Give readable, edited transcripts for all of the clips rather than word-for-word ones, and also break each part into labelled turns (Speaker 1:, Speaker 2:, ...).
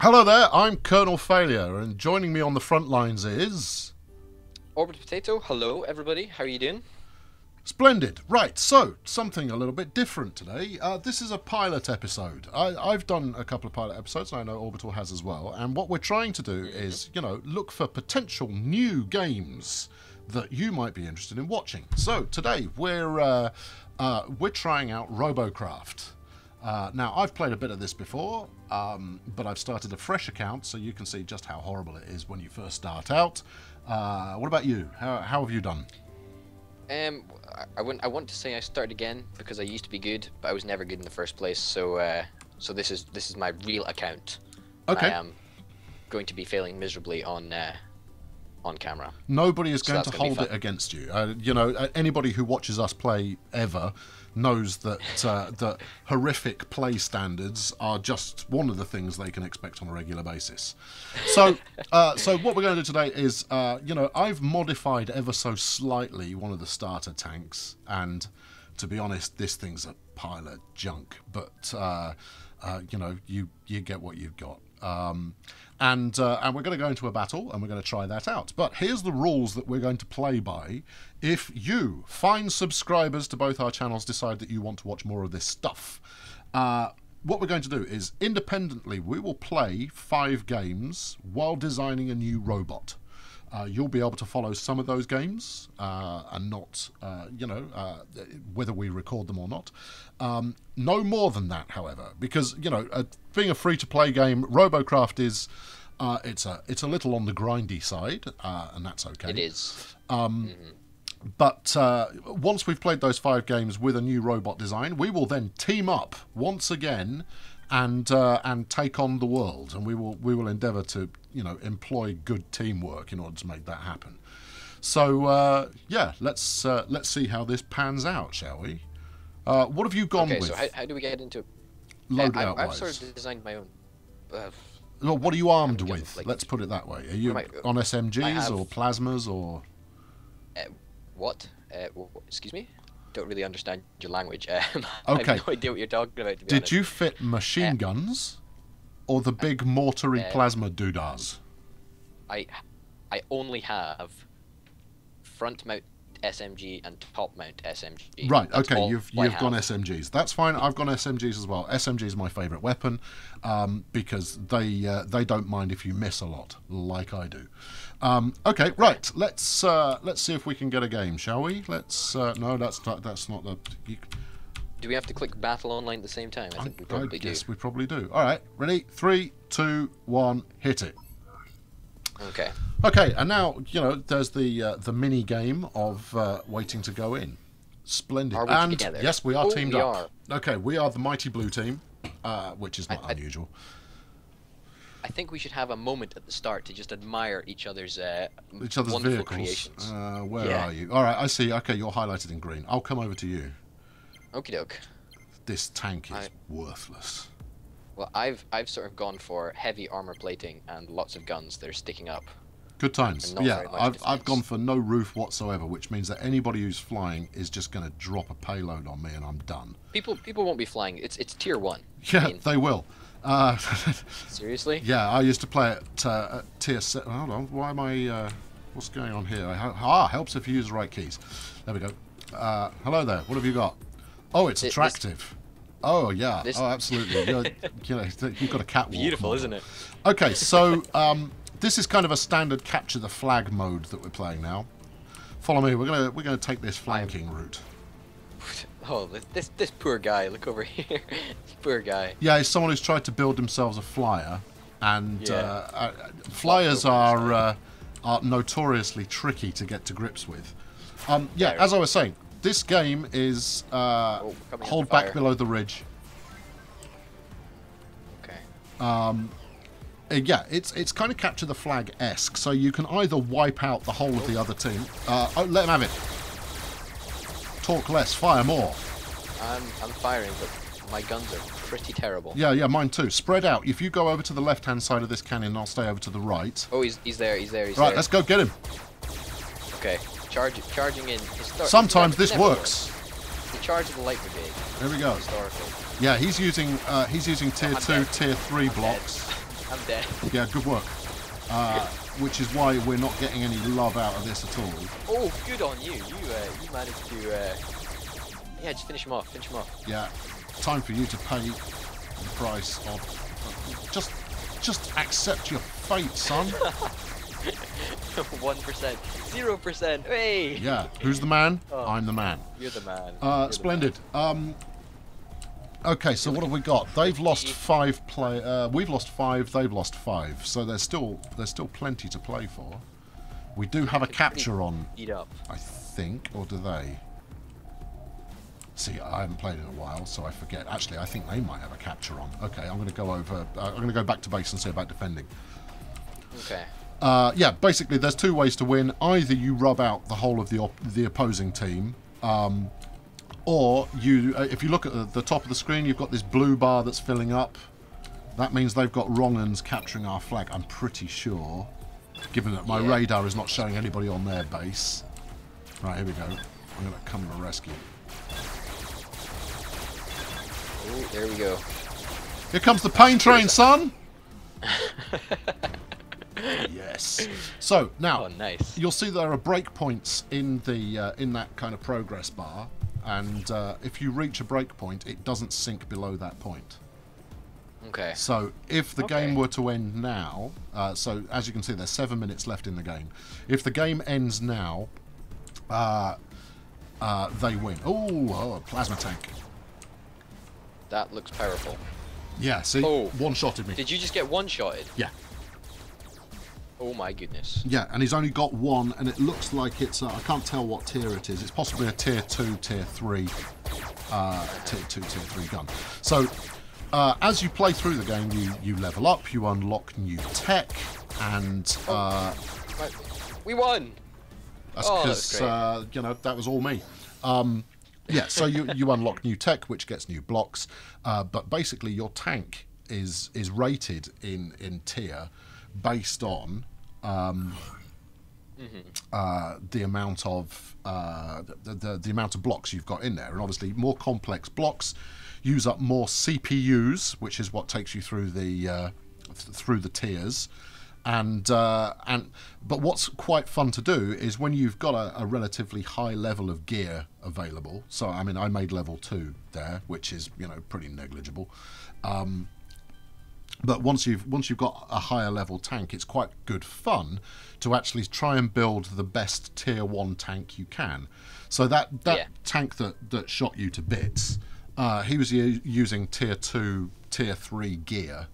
Speaker 1: Hello there, I'm Colonel Failure, and joining me on the front lines is...
Speaker 2: Orbital Potato, hello everybody, how are you doing?
Speaker 1: Splendid. Right, so, something a little bit different today. This is a pilot episode. I've done a couple of pilot episodes, and I know Orbital has as well, and what we're trying to do is, look for potential new games that you might be interested in watching. So, today, we're trying out Robocraft. Now, I've played a bit of this before, but I've started a fresh account, so you can see just how horrible it is when you first start out. What about you? How have you done?
Speaker 2: I want to say I started again because I used to be good, but I was never good in the first place. So, so this is my real account.
Speaker 1: Okay.
Speaker 2: I am going to be failing miserably on camera.
Speaker 1: Nobody is going to hold it against you. Anybody who watches us play ever knows that that horrific play standards are just one of the things they can expect on a regular basis. So, so what we're going to do today is, I've modified ever so slightly one of the starter tanks, and to be honest, this thing's a pile of junk. But you get what you've got. And we're going to go into a battle, and we're going to try that out. But here's the rules that we're going to play by. If you, fine subscribers to both our channels, decide that you want to watch more of this stuff, what we're going to do is, independently, we will play 5 games while designing a new robot. You'll be able to follow some of those games, and not, whether we record them or not. No more than that, however, because, being a free-to-play game, Robocraft is, it's a little on the grindy side, and that's okay.
Speaker 2: It is.
Speaker 1: But once we've played those 5 games with a new robot design, we will then team up once again and take on the world, and we will endeavour to employ good teamwork in order to make that happen. So yeah, let's see how this pans out, shall we? What have you gone with?
Speaker 2: Okay, so how do we get into it?
Speaker 1: Loadout
Speaker 2: I've
Speaker 1: wise.
Speaker 2: sort of designed my own.
Speaker 1: Well, what are you armed with? Let's put it that way. Are you on SMGs or plasmas or?
Speaker 2: What? Excuse me? Don't really understand your language.
Speaker 1: Okay.
Speaker 2: I have no idea what you're talking about, to be honest.
Speaker 1: Did you fit machine guns or the big mortary plasma doodahs?
Speaker 2: I only have front mount SMG and top mount SMG.
Speaker 1: Right,
Speaker 2: That's
Speaker 1: okay,
Speaker 2: all
Speaker 1: you've
Speaker 2: I
Speaker 1: gone
Speaker 2: have.
Speaker 1: SMGs. That's fine, I've gone SMGs as well. SMG is my favourite weapon, because they don't mind if you miss a lot, like I do. Okay, right, let's see if we can get a game, shall we? Let's no, that's not the...
Speaker 2: Do we have to click battle online at the same time? I think we probably do.
Speaker 1: Yes, we probably do. Alright, ready? 3, 2, 1, hit it.
Speaker 2: Okay.
Speaker 1: Okay, and now, there's the mini game of waiting to go in. Splendid.
Speaker 2: Are we
Speaker 1: and
Speaker 2: together?
Speaker 1: yes, we are teamed up.
Speaker 2: Are.
Speaker 1: Okay, we are the mighty blue team, which is not unusual.
Speaker 2: I think we should have a moment at the start to just admire each other's wonderful
Speaker 1: vehicles.
Speaker 2: creations.
Speaker 1: Where are you? All right, I see. Okay, you're highlighted in green. I'll come over to you.
Speaker 2: Okie doke.
Speaker 1: This tank is worthless.
Speaker 2: Well, I've sort of gone for heavy armor plating and lots of guns that are sticking up.
Speaker 1: Good times.
Speaker 2: And not
Speaker 1: Yeah,
Speaker 2: very much
Speaker 1: I've gone for no roof whatsoever, which means that anybody who's flying is just going to drop a payload on me, and I'm done.
Speaker 2: People won't be flying. It's tier 1.
Speaker 1: Yeah, they will.
Speaker 2: Seriously?
Speaker 1: Yeah, I used to play at tier 7. Hold on, why am I... what's going on here? Helps if you use the right keys. There we go. Hello there, what have you got? Oh, it's attractive. Oh, yeah. Oh, absolutely. You've got a catwalk.
Speaker 2: Beautiful, isn't it?
Speaker 1: Okay, so this is kind of a standard capture the flag mode that we're playing now. Follow me. We're gonna take this flanking route.
Speaker 2: Oh, this poor guy. Look over here. This poor guy.
Speaker 1: Yeah, he's someone who's tried to build themselves a flyer, and flyers are notoriously tricky to get to grips with. Yeah, as I was saying, this game is hold back below the ridge.
Speaker 2: Okay.
Speaker 1: Yeah, it's kind of capture the flag-esque, so you can either wipe out the whole of the other team. Oh, let them have it. Talk less, fire more.
Speaker 2: I'm firing, but my guns are pretty terrible.
Speaker 1: Yeah, mine too. Spread out. If you go over to the left-hand side of this canyon, I'll stay over to the right.
Speaker 2: Oh, he's there. He's there.
Speaker 1: Right, let's go get him.
Speaker 2: Okay, charging in.
Speaker 1: Sometimes this works.
Speaker 2: The charge of the light brigade.
Speaker 1: There we go.
Speaker 2: Historical.
Speaker 1: Yeah, he's using tier 2, tier 3 blocks.
Speaker 2: I'm dead.
Speaker 1: Yeah, good work. Which is why we're not getting any love out of this at all.
Speaker 2: Oh, good on you. You managed to yeah, just finish him off. Finish him off.
Speaker 1: Yeah, time for you to pay the price of just accept your fate, son.
Speaker 2: 1%, 0%. Hey.
Speaker 1: Yeah, who's the man?
Speaker 2: Oh,
Speaker 1: I'm the man.
Speaker 2: You're the man.
Speaker 1: Splendid. Okay, so what have we got? They've lost 5 we've lost 5. They've lost 5. So there's still plenty to play for. We do have a capture on.
Speaker 2: Eat up.
Speaker 1: I think, or do they? See, I haven't played in a while, so I forget. Actually, I think they might have a capture on. Okay, I'm going to go over. I'm going to go back to base and see about defending.
Speaker 2: Okay.
Speaker 1: Yeah, basically, there's 2 ways to win. Either you rub out the whole of the opposing team, or you. If you look at the top of the screen, you've got this blue bar that's filling up. That means they've got wrong-uns capturing our flag. I'm pretty sure, given that my radar is not showing anybody on their base. Right, here we go. I'm going to come to rescue.
Speaker 2: Oh, there we go.
Speaker 1: Here comes the pain train, son! Yes. So, now,
Speaker 2: nice.
Speaker 1: You'll see there are breakpoints in the in that kind of progress bar, and if you reach a breakpoint, it doesn't sink below that point.
Speaker 2: Okay.
Speaker 1: So, if the game were to end now, so as you can see, there's 7 minutes left in the game. If the game ends now, they win. Oh, plasma tank.
Speaker 2: That looks powerful.
Speaker 1: Yeah, see? One-shotted me.
Speaker 2: Did you just get one-shotted?
Speaker 1: Yeah.
Speaker 2: Oh my goodness.
Speaker 1: Yeah, and he's only got 1, and it looks like it's... I can't tell what tier it is. It's possibly a tier 2, tier 3... tier 2, tier 3 gun. So, as you play through the game, you level up, you unlock new tech, and...
Speaker 2: we won!
Speaker 1: That's because, you know, that was all me. Yeah, so you unlock new tech, which gets new blocks, but basically your tank is rated in tier based on the amount of the amount of blocks you've got in there, and obviously more complex blocks use up more CPUs, which is what takes you through the tiers. But what's quite fun to do is when you've got a relatively high level of gear available. So I mean, I made level 2 there, which is, you know, pretty negligible. But once you've got a higher level tank, it's quite good fun to actually try and build the best tier 1 tank you can. So that tank that shot you to bits, he was using tier 2, tier 3 gear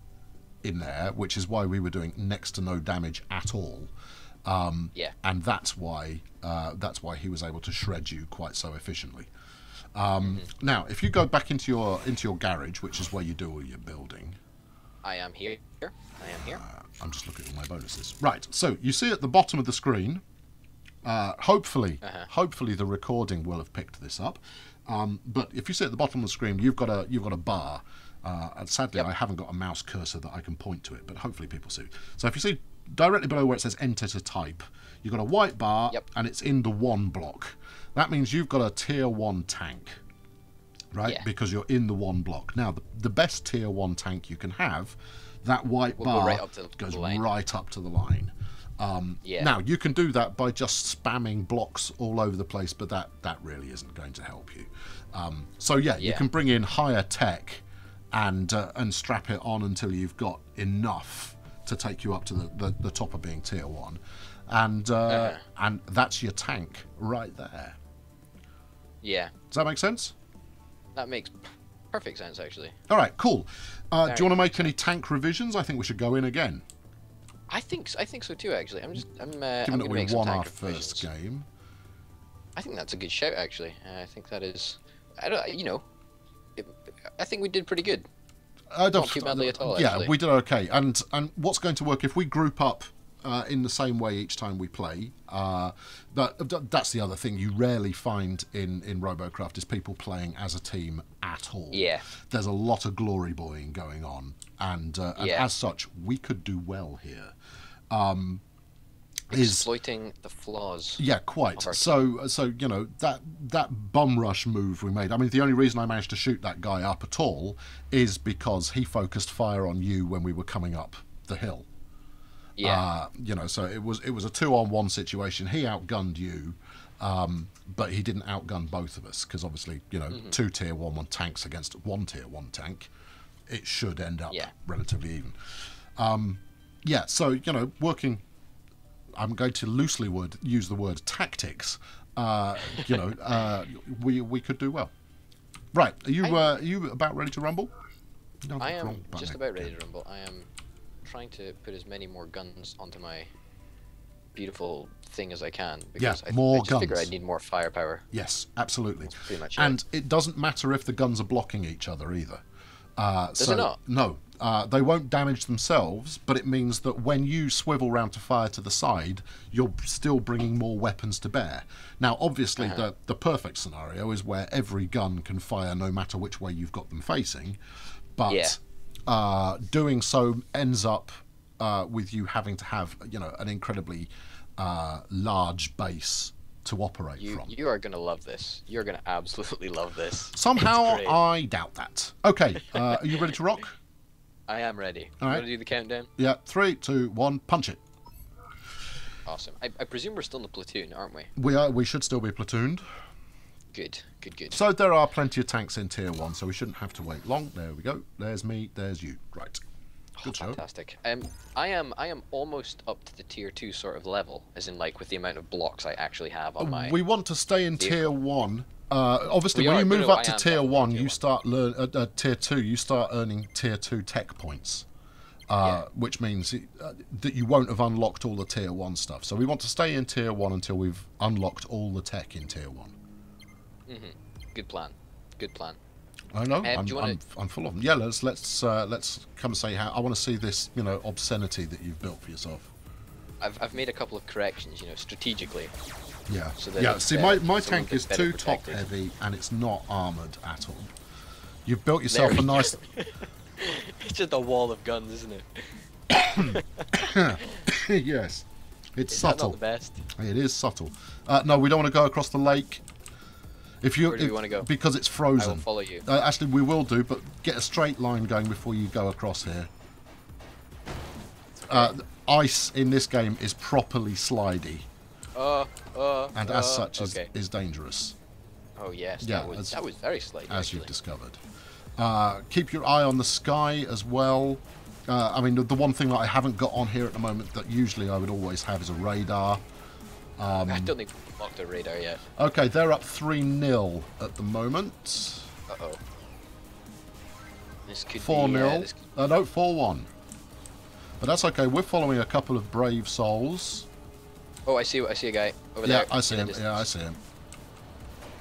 Speaker 1: in there, which is why we were doing next to no damage at all. And that's why he was able to shred you quite so efficiently. Now, if you go back into your garage, which is where you do all your building.
Speaker 2: I am here.
Speaker 1: I'm just looking at my bonuses. Right, so you see at the bottom of the screen, hopefully the recording will have picked this up. But if you see at the bottom of the screen, you've got a bar. And sadly, I haven't got a mouse cursor that I can point to it, but hopefully people see. So if you see directly below where it says enter to type, you've got a white bar, and it's in the 1 block. That means you've got a tier 1 tank, right? Because you're in the 1 block. Now, the best tier 1 tank you can have, that white bar goes right up to the line. Now, you can do that by just spamming blocks all over the place, but that really isn't going to help you. You can bring in higher tech and strap it on until you've got enough to take you up to the top of being tier 1, and that's your tank right there.
Speaker 2: Yeah.
Speaker 1: Does that make sense?
Speaker 2: That makes perfect sense, actually.
Speaker 1: All right, cool. Do you want to make any tank revisions? I think we should go in again.
Speaker 2: I think so too, actually. I'm
Speaker 1: given that we won our first game.
Speaker 2: I think that's a good shout, actually. I think that is. I think we did pretty good. Not too badly at all.
Speaker 1: Yeah,
Speaker 2: actually.
Speaker 1: we did okay. And what's going to work if we group up in the same way each time we play? That's the other thing you rarely find in Robocraft is people playing as a team at all.
Speaker 2: Yeah.
Speaker 1: There's a lot of glory boying going on, and as such, we could do well here.
Speaker 2: Exploiting the flaws.
Speaker 1: Yeah, quite. So you know, that bum rush move we made. I mean, the only reason I managed to shoot that guy up at all is because he focused fire on you when we were coming up the hill.
Speaker 2: Yeah.
Speaker 1: You know, so it was a 2-on-1 situation. He outgunned you, but he didn't outgun both of us because obviously, you know, 2 tier 1 tanks against 1 tier 1 tank, it should end up relatively even. Yeah, so you know, working. I'm going to loosely use the word tactics. You know, we could do well. Right, are you about ready to rumble? No,
Speaker 2: I am just about ready to rumble. I am trying to put as many more guns onto my beautiful thing as I can because I just figure I need more firepower.
Speaker 1: Yes, absolutely.
Speaker 2: That's pretty much
Speaker 1: and it doesn't matter if the guns are blocking each other either.
Speaker 2: Does it not?
Speaker 1: No. They won't damage themselves, but it means that when you swivel round to fire to the side, you're still bringing more weapons to bear. Now, obviously, the perfect scenario is where every gun can fire no matter which way you've got them facing, but doing so ends up with you having to have, you know, an incredibly large base to operate from.
Speaker 2: You are going to love this. You're going to absolutely love this.
Speaker 1: Somehow, I doubt that. Okay, are you ready to rock?
Speaker 2: I am ready.
Speaker 1: All right.
Speaker 2: You want to do the countdown?
Speaker 1: Yeah, 3, 2, 1, punch it.
Speaker 2: Awesome. I presume we're still in the platoon, aren't we?
Speaker 1: We are. We should still be platooned.
Speaker 2: Good, good, good.
Speaker 1: So there are plenty of tanks in tier 1, so we shouldn't have to wait long. There we go. There's me. There's you. Right. Good show.
Speaker 2: Fantastic. I am almost up to the tier 2 sort of level, as in like with the amount of blocks I actually have on my.
Speaker 1: We want to stay in
Speaker 2: vehicle.
Speaker 1: tier 1. Obviously, when you move up to tier 1, you start tier 2. You start earning tier 2 tech points, which means that you won't have unlocked all the tier 1 stuff. So we want to stay in tier 1 until we've unlocked all the tech in tier 1.
Speaker 2: Good plan. Good plan.
Speaker 1: I know. I'm full of them. Yeah, let's come and say how. I want to see this, you know, obscenity that you've built for yourself.
Speaker 2: I've made a couple of corrections, you know, strategically.
Speaker 1: Yeah.
Speaker 2: So that
Speaker 1: yeah. See, my tank is too
Speaker 2: protected.
Speaker 1: top heavy and it's not armoured at all. You've built yourself a nice.
Speaker 2: It's just a wall of guns, isn't it?
Speaker 1: Yes. It's subtle.
Speaker 2: That not the best?
Speaker 1: It is subtle. No, we don't want to go across the lake.
Speaker 2: Where do we want to go?
Speaker 1: Because it's frozen.
Speaker 2: I will follow you.
Speaker 1: Actually, we will do, but get a straight line going before you go across here. Ice in this game is properly slidey. And as such is dangerous.
Speaker 2: Oh yes,
Speaker 1: yeah,
Speaker 2: that was very slidey.
Speaker 1: As you've discovered. Keep your eye on the sky as well. I mean, the one thing that I haven't got on here at the moment that usually I would always have is a radar.
Speaker 2: I don't think we've locked a radar yet.
Speaker 1: Okay, they're up 3-0 at the moment.
Speaker 2: Uh-oh. This could
Speaker 1: 4-0. No, 4-1. But that's okay. We're following a couple of brave souls.
Speaker 2: Oh, I see a guy over there.
Speaker 1: Yeah, I see him. Yeah, I see him.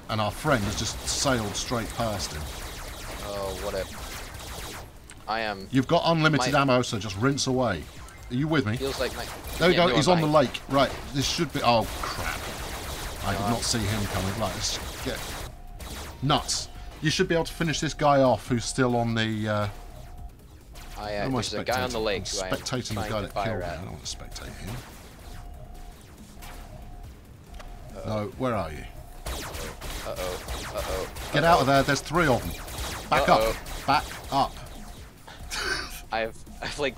Speaker 1: And our friend has just sailed straight past him.
Speaker 2: Oh, what a... I am...
Speaker 1: You've got unlimited ammo, so just rinse away. Are you with me?
Speaker 2: Feels like my...
Speaker 1: There we go. He's on the lake. Right. This should be... Oh, crap. I did not see him coming. Right, let's get... Nuts. You should be able to finish this guy off who's still on the...
Speaker 2: there's a guy on the lake who I'm
Speaker 1: spectating the guy that killed me. I don't want to spectate him. No, where are you? Get out of there. There's 3 of them. Back up. Back up.
Speaker 2: I've like...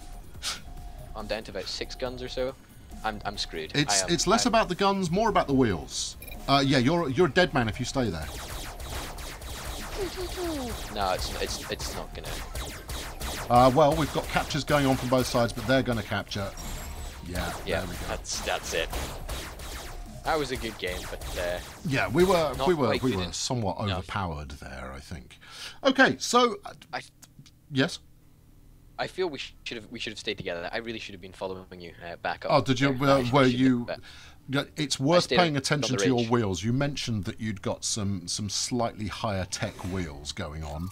Speaker 2: I'm down to about 6 guns or so. I'm screwed.
Speaker 1: It's less about the guns, more about the wheels. Yeah, you're a dead man if you stay there.
Speaker 2: No, it's not gonna.
Speaker 1: Well, we've got captures going on from both sides, but they're going to capture. Yeah, there we go.
Speaker 2: That's it. That was a good game, but
Speaker 1: yeah, we were somewhat overpowered there, I think. Okay, so yes.
Speaker 2: I feel we should have stayed together. I really should have been following you back up.
Speaker 1: Oh, did you? Were you? It's worth paying attention to your wheels. You mentioned that you'd got some slightly higher tech wheels going on,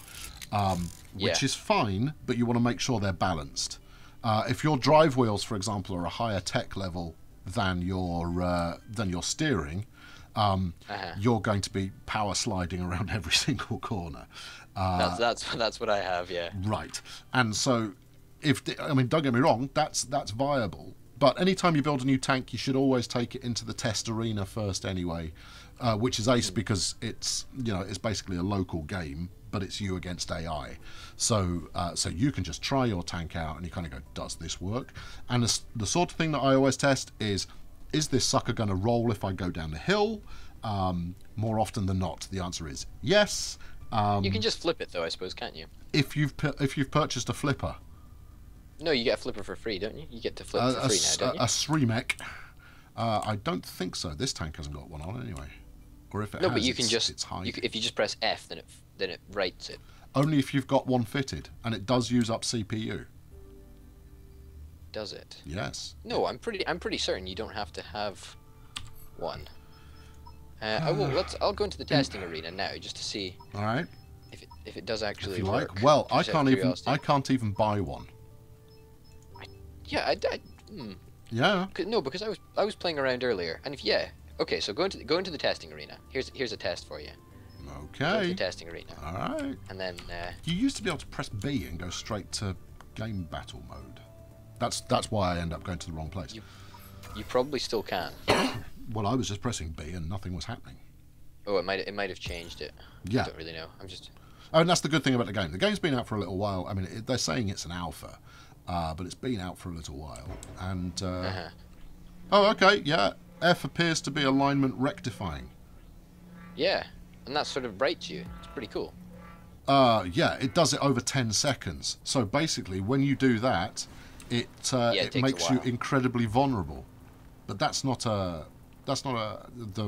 Speaker 1: which is fine, but you want to make sure they're balanced. If your drive wheels, for example, are a higher tech level than your steering, you're going to be power sliding around every single corner.
Speaker 2: That's what I have, yeah.
Speaker 1: Right, and so don't get me wrong, that's viable. But anytime you build a new tank, you should always take it into the test arena first, anyway, which is ace because it's basically a local game. but it's you against AI. So so you can just try your tank out and you kind of go, does this work? And the sort of thing that I always test is this sucker going to roll if I go down the hill? More often than not, the answer is yes.
Speaker 2: You can just flip it though, I suppose, can't you?
Speaker 1: If you've purchased a flipper.
Speaker 2: No, you get a flipper for free, don't you? You get to flip for free now, don't you?
Speaker 1: A SREMEC. I don't think so. This tank hasn't got one on anyway. Or if it has,
Speaker 2: but you can
Speaker 1: it's high.
Speaker 2: If you just press F, then it writes it.
Speaker 1: Only if you've got one fitted, and it does use up CPU.
Speaker 2: Does it?
Speaker 1: Yes.
Speaker 2: No, I'm pretty certain you don't have to have one. I'll go into the testing arena now just to see.
Speaker 1: All right.
Speaker 2: If it does actually
Speaker 1: if you
Speaker 2: work.
Speaker 1: Like. Well, I can't even buy one.
Speaker 2: Yeah,
Speaker 1: Yeah.
Speaker 2: No, because I was playing around earlier, and okay, so go into the testing arena. Here's a test for you.
Speaker 1: Okay.
Speaker 2: Go into the testing arena.
Speaker 1: All right.
Speaker 2: And then.
Speaker 1: You used to be able to press B and go straight to game battle mode. That's why I end up going to the wrong place.
Speaker 2: You probably still can.
Speaker 1: Well, I was just pressing B and nothing was happening.
Speaker 2: Oh, it might have changed it.
Speaker 1: Yeah.
Speaker 2: I don't really know. I'm just.
Speaker 1: Oh, and that's the good thing about the game. The game's been out for a little while. I mean, they're saying it's an alpha, but it's been out for a little while. And oh, okay, yeah. F appears to be alignment rectifying.
Speaker 2: Yeah, and that sort of rates you. It's pretty cool.
Speaker 1: Yeah, it does it over 10 seconds. So basically, when you do that, it makes you incredibly vulnerable. But that's not the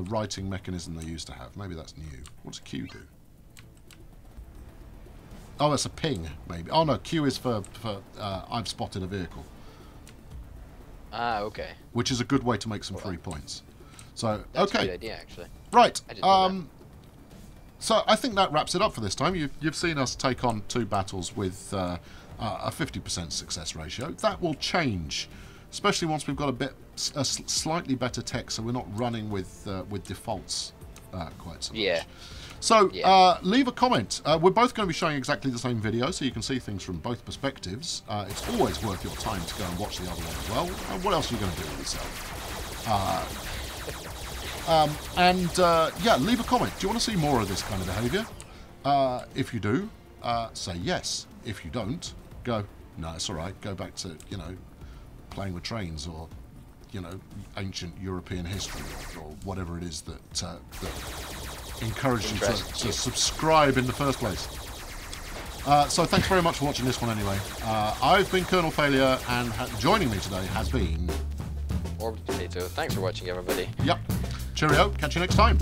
Speaker 1: writing mechanism they used to have. Maybe that's new. What does Q do? Oh, that's a ping, maybe. Oh no, Q is for I've spotted a vehicle.
Speaker 2: Ah, okay.
Speaker 1: Which is a good way to make some free points. So
Speaker 2: that's
Speaker 1: okay.
Speaker 2: a good idea, actually.
Speaker 1: Right. So I think that wraps it up for this time. You've seen us take on 2 battles with a 50% success ratio. That will change, especially once we've got a slightly better tech, so we're not running with defaults quite so much.
Speaker 2: Yeah.
Speaker 1: So leave a comment. We're both going to be showing exactly the same video, so you can see things from both perspectives. It's always worth your time to go and watch the other one as well. What else are you going to do with yourself? Yeah, leave a comment. Do you want to see more of this kind of behaviour? If you do, say yes. If you don't, go, no, it's all right. Go back to, playing with trains or, ancient European history or whatever it is that encouraged you to subscribe in the first place. So thanks very much for watching this one anyway. I've been Colonel Failure, and joining me today has been...
Speaker 2: Orbital Potato. Thanks for watching, everybody.
Speaker 1: Yep. Cheerio. Catch you next time.